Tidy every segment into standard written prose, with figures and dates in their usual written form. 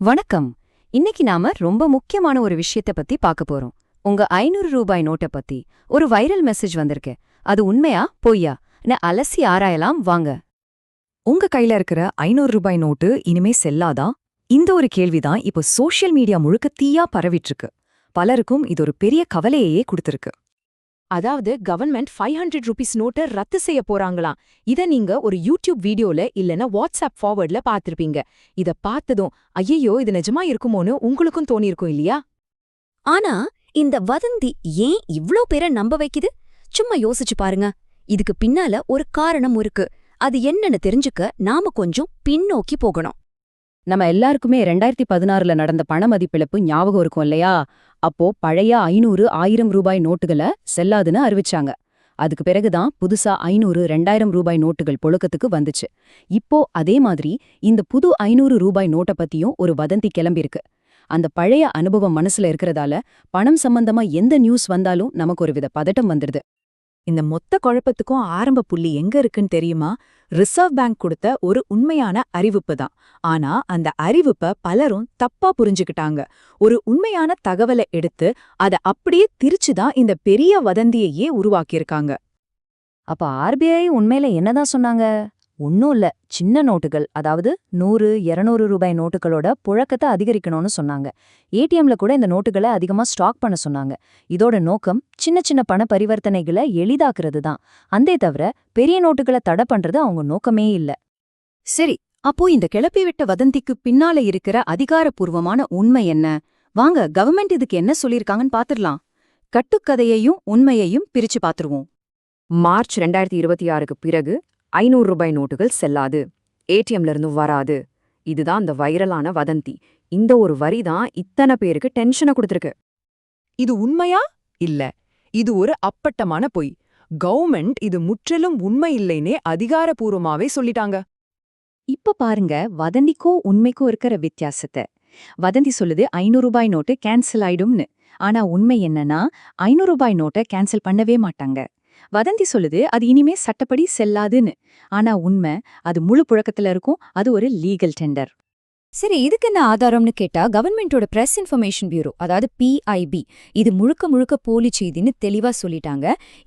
வணக்கம். இன்னைக்கு நாம ரொம்ப முக்கியமான ஒரு விஷயத்த பத்தி பார்க்க போறோம். உங்க 500 ரூபாய் நோட்டை பத்தி ஒரு வைரல் மெசேஜ் வந்திருக்கு. அது உண்மையா பொய்யா அலசி ஆராயலாம் வாங்க. உங்க கையில இருக்கிற 500 ரூபாய் நோட்டு இனிமே செல்லாதா? இந்த ஒரு கேள்விதான் இப்போ சோஷியல் மீடியா முழுக்க தீயா பரவிட்டு பலருக்கும் இது ஒரு பெரிய கவலையே கொடுத்திருக்கு. அதாவது கவர்மெண்ட் 500 ரூபீஸ் நோட்டை ரத்து செய்ய போறாங்களாம். இத நீங்க ஒரு யூடியூப் வீடியோல இல்லனா வாட்ஸ்அப் ஃபார்வர்ட்ல பாத்திருப்பீங்க. இத பார்த்ததும் ஐயோ இது நிஜமா இருக்குமோன்னு உங்களுக்கும் தோணியிருக்கும் இல்லையா? ஆனா இந்த வதந்தி ஏன் இவ்ளோ பேரை நம்ப வைக்குது? சும்மா யோசிச்சு பாருங்க. இதுக்கு பின்னால ஒரு காரணம் இருக்கு. அது என்னன்னு தெரிஞ்சுக்க நாம கொஞ்சம் பின்னோக்கி போகணும். நம்ம எல்லாருக்குமே 2016ல நடந்த பண மதிப்பிழப்பு ஞாபகம் இருக்கும் இல்லையா? அப்போ பழைய 500, 1000 ரூபாய் நோட்டுகளை செல்லாதுன்னு அறிவிச்சாங்க. அதுக்கு பிறகுதான் புதுசா 500, 2000 ரூபாய் நோட்டுகள் புழக்கத்துக்கு வந்துச்சு. இப்போ அதே மாதிரி இந்த புது 500 ரூபாய் நோட்டை பத்தியும் ஒரு வதந்தி கிளம்பியிருக்கு. அந்த பழைய அனுபவம் மனசுல இருக்கிறதால பணம் சம்பந்தமா எந்த நியூஸ் வந்தாலும் நமக்கு ஒரு வித பதட்டம் வந்துடுது. இந்த மொத்த குழப்பத்துக்கும் ஆரம்ப புள்ளி எங்க இருக்குன்னு தெரியுமா? ரிசர்வ் பேங்க் கொடுத்த ஒரு உண்மையான அறிவிப்பு தான். ஆனா அந்த அறிவிப்ப பலரும் தப்பா புரிஞ்சுக்கிட்டாங்க. ஒரு உண்மையான தகவலை எடுத்து அத அப்படியே திரிச்சுதான் இந்த பெரிய வதந்தியையே உருவாக்கியிருக்காங்க. அப்ப ஆர்பிஐ உண்மையில என்னதான் சொன்னாங்க? ஒன்னும் இல்ல, சின்ன நோட்டுகள், அதாவது 100, 200 ரூபாய் நோட்டுகளோட புழக்கத்தை அதிகரிக்கணும்னு சொன்னாங்க. ஏடிஎம்ல கூட இந்த நோட்டுகளை அதிகமா ஸ்டாக் பண்ண சொன்னாங்க. இதோட நோக்கம் சின்ன சின்ன பண பரிவர்த்தனைகளை எளிதாக்குறது தான். அந்தே தவிர பெரிய நோட்டுகளை தடை பண்றது அவங்க நோக்கமே இல்ல. சரி, அப்போ இந்த கிளப்பி விட்ட வதந்திக்கு பின்னால இருக்கிற அதிகாரப்பூர்வமான உண்மை என்ன? வாங்க கவர்மெண்ட் இதுக்கு என்ன சொல்லிருக்காங்கன்னு பாத்துடலாம். கட்டுக்கதையையும் உண்மையையும் பிரிச்சு பாத்துருவோம். மார்ச் 2026க்கு பிறகு 500 ரூபாய் நோட்டுகள் செல்லாது, ஏடிஎம்ல இருந்து வராது. இதுதான் அந்த வைரலான வதந்தி. இந்த ஒரு வரிதான் இத்தனை பேருக்கு டென்ஷனை கொடுத்திருக்கு. இது உண்மையா? இல்ல, இது ஒரு அப்பட்டமான பொய். கவர்மெண்ட் இது முற்றிலும் உண்மை இல்லைன்னே அதிகாரப்பூர்வமாவே சொல்லிட்டாங்க. இப்ப பாருங்க வதந்திக்கோ உண்மைக்கோ இருக்கிற வித்தியாசத்தை. வதந்தி சொல்லுது 500 ரூபாய் நோட்டு கேன்சல் ஆயிடும்னு. ஆனா உண்மை என்னன்னா 500 ரூபாய் நோட்டை கேன்சல் பண்ணவே மாட்டாங்க. வதந்தி சொல்லுது அது இனிமே சட்டப்படி செல்லாதுன்னு. ஆனா உண்மை அது முழு புழக்கத்துல இருக்கும். அது ஒரு லீகல் டெண்டர். சரி, இதுக்கு என்ன ஆதாரம்னு கேட்டா கவர்மெண்டோட பிரஸ் இன்ஃபர்மேஷன் பியூரோ, அதாவது PIB, இது முழுக்க முழுக்க போலி செய்தின்னு தெளிவா சொல்லிட்டாங்க.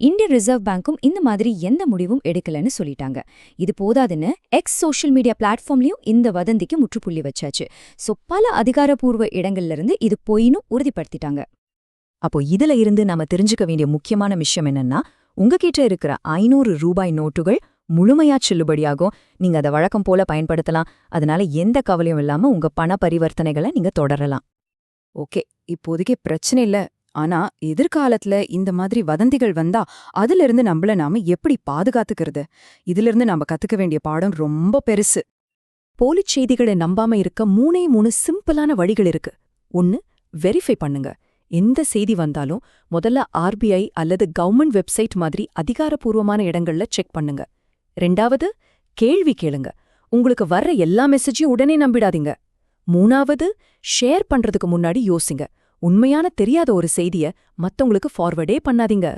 இந்தியன் ரிசர்வ் பேங்க்கும் இந்த மாதிரி எந்த முடிவும் எடுக்கலன்னு சொல்லிட்டாங்க. இது போதாதுன்னு எக்ஸ் சோஷியல் மீடியா பிளாட்ஃபார்ம்லயும் இந்த வதந்திக்கு முற்றுப்புள்ளி வச்சாச்சு. சோ பல அதிகாரப்பூர்வ இடங்கள்ல இருந்து இது பொய்னு உறுதிப்படுத்திட்டாங்க. அப்போ இதுல இருந்து நாம தெரிஞ்சுக்க வேண்டிய முக்கியமான விஷயம் என்னன்னா, உங்ககிட்ட இருக்கிற 500 ரூபாய் நோட்டுகள் முழுமையா செல்லுபடியாகும். நீங்க அதை வழக்கம் போல பயன்படுத்தலாம். அதனால எந்த கவலையும் இல்லாம உங்க பண பரிவர்த்தனைகளை நீங்க தொடரலாம். ஓகே, இப்போதைக்கு பிரச்சனை இல்ல. ஆனா எதிர்காலத்துல இந்த மாதிரி வதந்திகள் வந்தா அதிலிருந்து நாம எப்படி பாதுகாத்துக்கிறது? இதிலிருந்து நாம கத்துக்க வேண்டிய பாடம் ரொம்ப பெருசு. போலிச் செய்திகளை நம்பாம இருக்க 3 சிம்பிளான வழிகள் இருக்கு. 1, வெரிஃபை பண்ணுங்க. எந்த செய்தி வந்தாலும் முதல்ல RBI அல்லது கவர்மெண்ட் வெப்சைட் மாதிரி அதிகாரப்பூர்வமான இடங்கள்ல செக் பண்ணுங்க. 2வது, கேள்வி கேளுங்க. உங்களுக்கு வர்ற எல்லா மெசேஜையும் உடனே நம்பிடாதீங்க. 3வது, ஷேர் பண்றதுக்கு முன்னாடி யோசிங்க. உண்மையான தெரியாத ஒரு செய்திய மத்தவங்களுக்கு ஃபார்வர்டே பண்ணாதீங்க.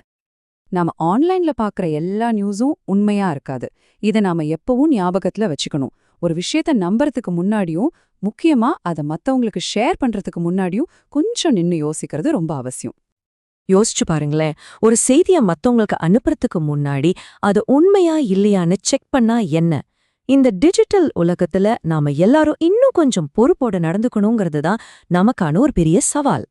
நாம ஆன்லைன்ல பாக்குற எல்லா நியூஸும் உண்மையா இருக்காது. இதை நாம எப்பவும் ஞாபகத்துல வச்சுக்கணும். ஒரு விஷயத்த நம்புறதுக்கு முன்னாடியும், முக்கியமா அதை மத்தவங்களுக்கு ஷேர் பண்றதுக்கு முன்னாடியும் கொஞ்சம் நின்னு யோசிக்கிறது ரொம்ப அவசியம். யோசிச்சு பாருங்களேன், ஒரு செய்தியை மத்தவங்களுக்கு அனுப்புறதுக்கு முன்னாடி அது உண்மையா இல்லையான்னு செக் பண்ணா என்ன? இந்த டிஜிட்டல் உலகத்துல நாம எல்லாரும் இன்னும் கொஞ்சம் பொறுப்போட நடந்துக்கணுங்கிறது தான் நமக்கான ஒரு பெரிய சவால்.